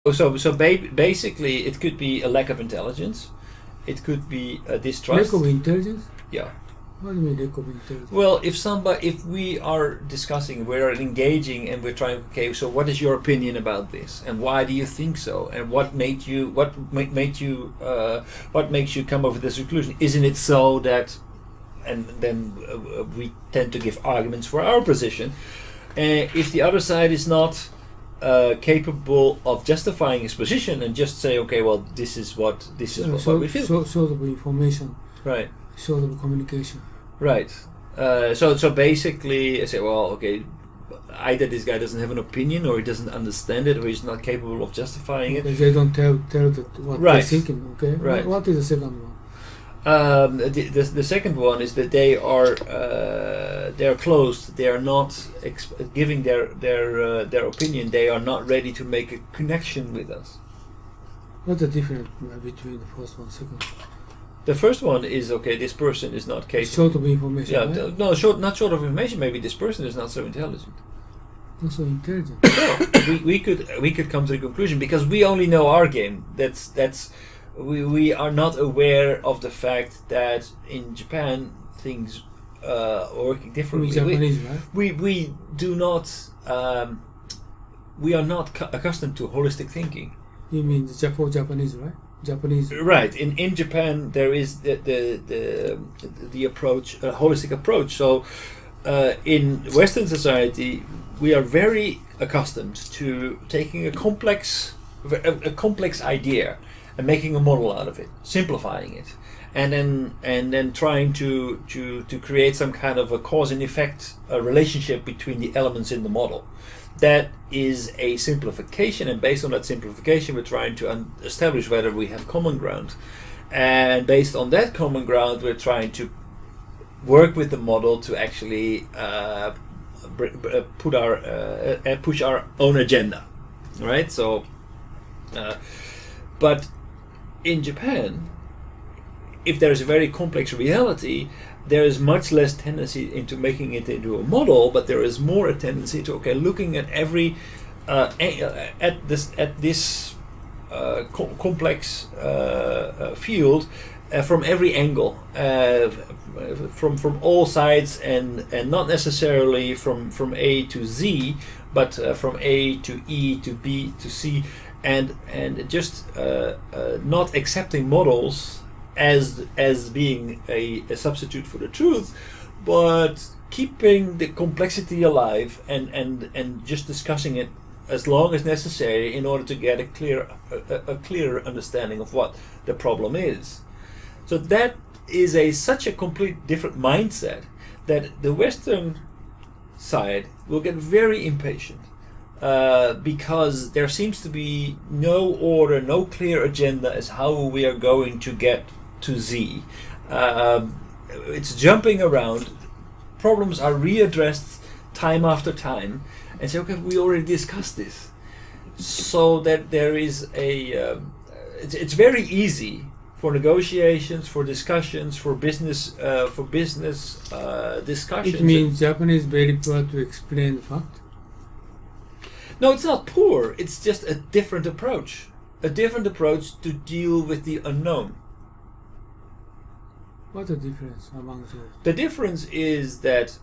Basically, it could be a lack of intelligence. It could be a distrust. Lack of intelligence? Yeah. What do you mean lack of intelligence? Well, if we are discussing, we're engaging, and we're trying, okay, so what is your opinion about this, and why do you think so, and what makes you come up with this conclusion? Isn't it so that, and then we tend to give arguments for our position. If the other side is not capable of justifying his position and just say, okay, well, this is what we feel. Sort of information. Right. Sort of communication. Right. So basically, I say, well, okay, either this guy doesn't have an opinion, or he doesn't understand it, or he's not capable of justifying it. They don't tell what they're thinking. Okay. Right. What is the second one? The second one is that they are closed. They are not giving their opinion. They are not ready to make a connection with us. What's the difference between the first one and second one? The first one is, okay, this person is not capable. Short of information. Yeah, right? not short of information. Maybe this person is not so intelligent. Not so intelligent. So we could come to the conclusion, because we only know our game. We are not aware of the fact that in Japan things are working differently. Japanese, right? We do not. We are not accustomed to holistic thinking. You mean the Japanese, right? Japanese. Right. In Japan, there is the approach, a holistic approach. So in Western society, we are very accustomed to taking a complex idea and making a model out of it, simplifying it, and then trying to create some kind of a cause and effect relationship between the elements in the model. That is a simplification, and based on that simplification, we're trying to establish whether we have common ground. And based on that common ground, we're trying to work with the model to actually push our own agenda, right? So, but in Japan, if there is a very complex reality, there is much less tendency into making it into a model, but there is more a tendency to looking at every this complex field from every angle, from all sides, and not necessarily from A to Z, but from A to E to B to C, and just not accepting models as being a substitute for the truth, but keeping the complexity alive and just discussing it as long as necessary in order to get a clear understanding of what the problem is. So that is such a complete different mindset that the Western side will get very impatient because there seems to be no order, no clear agenda as how we are going to get to Z. It's jumping around. Problems are readdressed time after time, and say, okay, we already discussed this. So that there is it's very easy for negotiations, for discussions, for business discussions. It means Japanese very poor to explain the fact? No, it's not poor. It's just a different approach. A different approach to deal with the unknown. What's the difference among those? The difference is that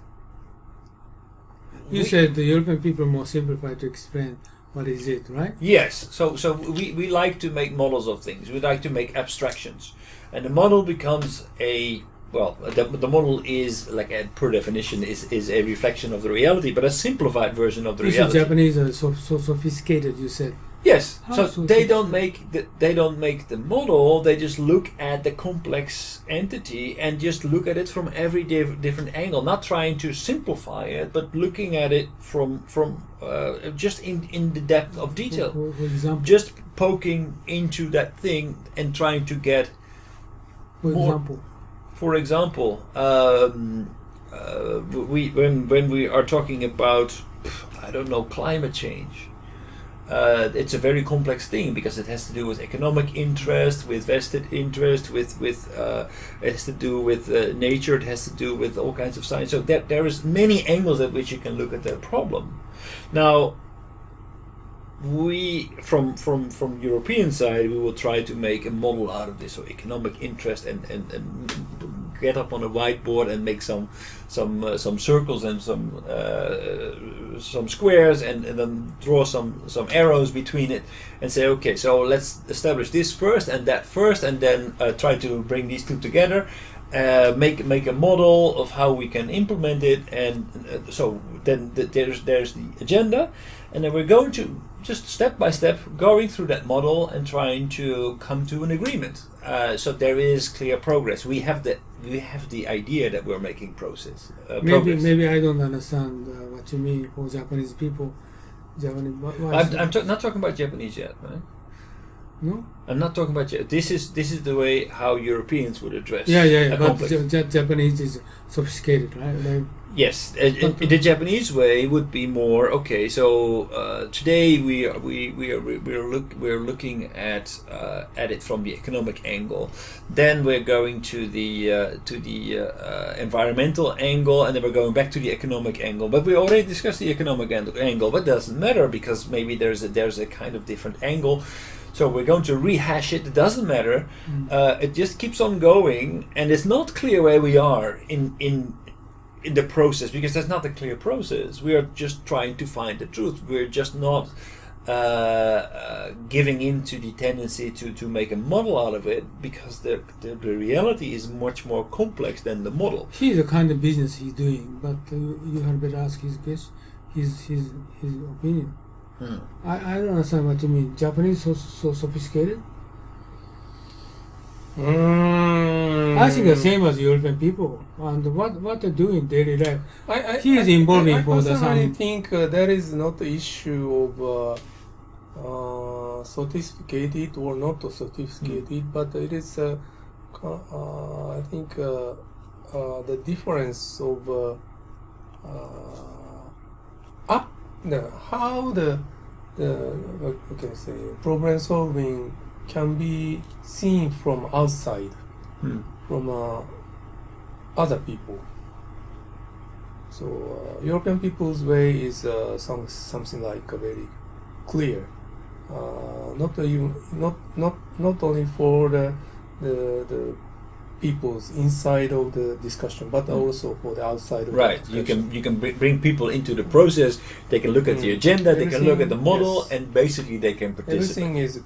you said the European people are more simplified to explain what is it, right? Yes. So we like to make models of things. We like to make abstractions, and the model becomes the model is per definition is a reflection of the reality, but a simplified version of the reality. The Japanese are so sophisticated, you said. Yes, so they don't make the model. They just look at the complex entity and just look at it from every different angle, not trying to simplify it, but looking at it from just in the depth of detail. For example, just poking into that thing and trying to get. For example, when we are talking about climate change. It's a very complex thing because it has to do with economic interest, with vested interest, with it has to do with nature. It has to do with all kinds of science. So there is many angles at which you can look at that problem. Now, we from European side, we will try to make a model out of this, so economic interest, and get up on a whiteboard and make some circles and some squares, and then draw some arrows between it, and say, okay, so let's establish this first and that first, and then try to bring these two together, make a model of how we can implement it, and so then there's the agenda, and then we're going to just step by step going through that model and trying to come to an agreement. So there is clear progress. We have the idea that we're making progress. Maybe I don't understand what you mean for Japanese people. I'm not talking about Japanese yet, right? No, I'm not talking about this is the way how Europeans would address. Yeah. a But conflict. Japanese is sophisticated, right? Like, Yes, the Japanese way would be more okay. So today we're looking at it from the economic angle. Then we're going to the environmental angle, and then we're going back to the economic angle. But we already discussed the economic angle, but it doesn't matter because maybe there's a kind of different angle. So we're going to rehash it. It doesn't matter. It just keeps on going, and it's not clear where we are in the process, because that's not a clear process. We are just trying to find the truth. We're just not giving in to the tendency to make a model out of it, because the reality is much more complex than the model. he's the kind of business he's doing, but you had better ask his question, his opinion. I don't understand what you mean. Japanese so sophisticated? I think the same as European people, and what they do in daily life. He is involving I for the personally some. think there is not the issue of sophisticated or not sophisticated, but it is I think the difference of how the what can I say, problem solving can be seen from outside, from other people. So European people's way is something like very clear, not only for the people's inside of the discussion, but also for the outside of the discussion. You can bring people into the process. They can look at the agenda. They can look at the model, yes. and basically they can participate. Everything is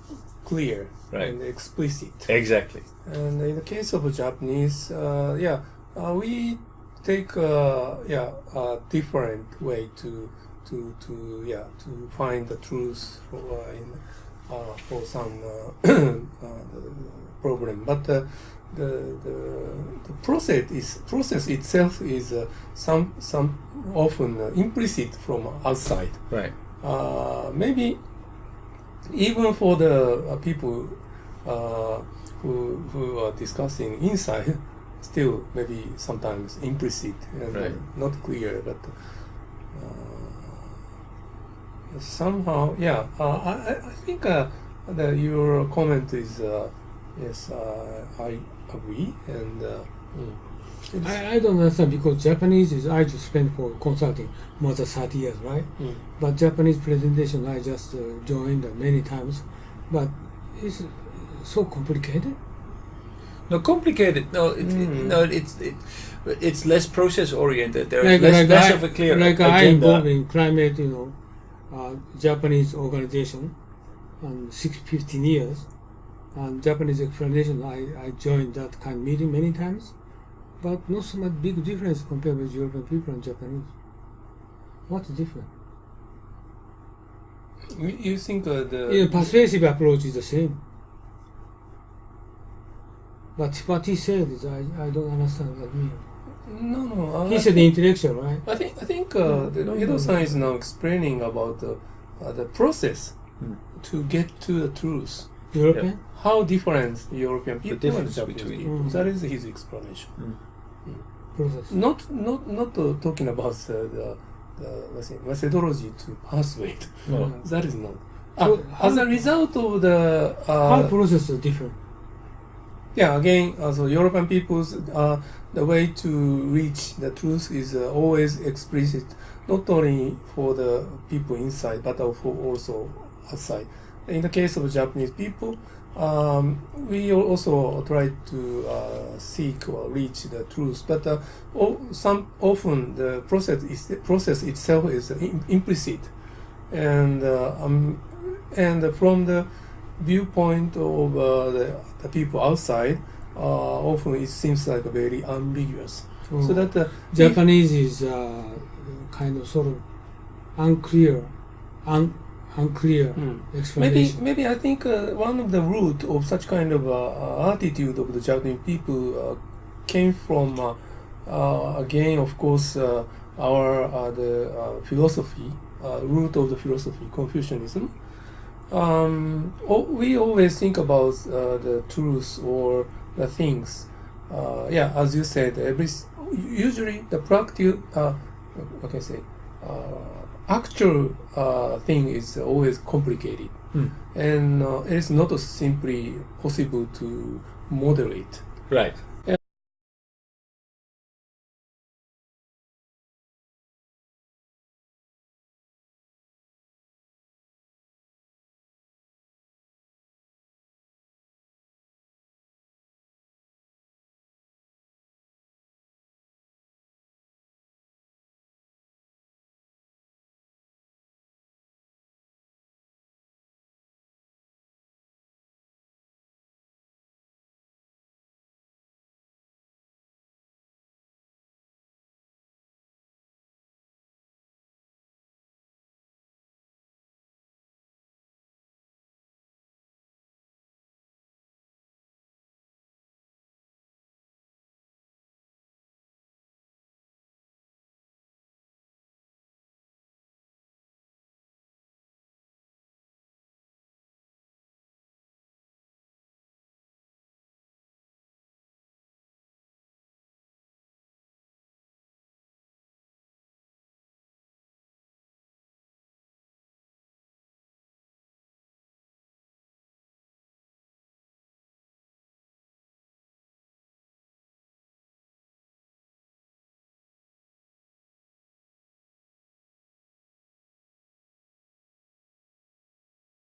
clear Right. and explicit. Exactly. And in the case of Japanese, we take a different way to find the truth for some problem. But the process itself is some often implicit from outside. Right. Maybe even for the people who are discussing inside, still maybe sometimes implicit and Right. not clear, but somehow, I think your comment is yes, I agree, and I don't understand, because Japanese is I just spent for consulting more than 30 years, right? But Japanese presentation I just joined many times, but it's so complicated. No, complicated. No, it's less process oriented. There is Like less I, of a clear like agenda. I involved in climate, Japanese organization, 15 years, and Japanese explanation. I joined that kind of meeting many times, but not so much big difference compared with European people and Japanese. What's different? you think the Persuasive approach is the same. But what he said is I don't understand what he means. no. He said the intellectual, right? I think Edo-san is now explaining about the process to get to the truth. European? How different the European people and difference Japanese between- people. That is his explanation. Process. Not talking about the let's say methodology to persuade. No. That is not. So As how- a result of the How process is different? again, so European people's the way to reach the truth is always explicit, not only for the people inside, but also outside. In the case of Japanese people, we also try to seek or reach the truth, but often the process itself is implicit, and from the viewpoint of the people outside, often it seems like very ambiguous. Oh. So that Japanese is kind of sort of unclear explanation. Maybe I think one of the root of such kind of attitude of the Japanese people came from again, of course, the philosophy, root of the philosophy, Confucianism. We always think about the truth or the things. As you said, usually the practical, what can I say, actual thing is always complicated, and it is not simply possible to model it. Right.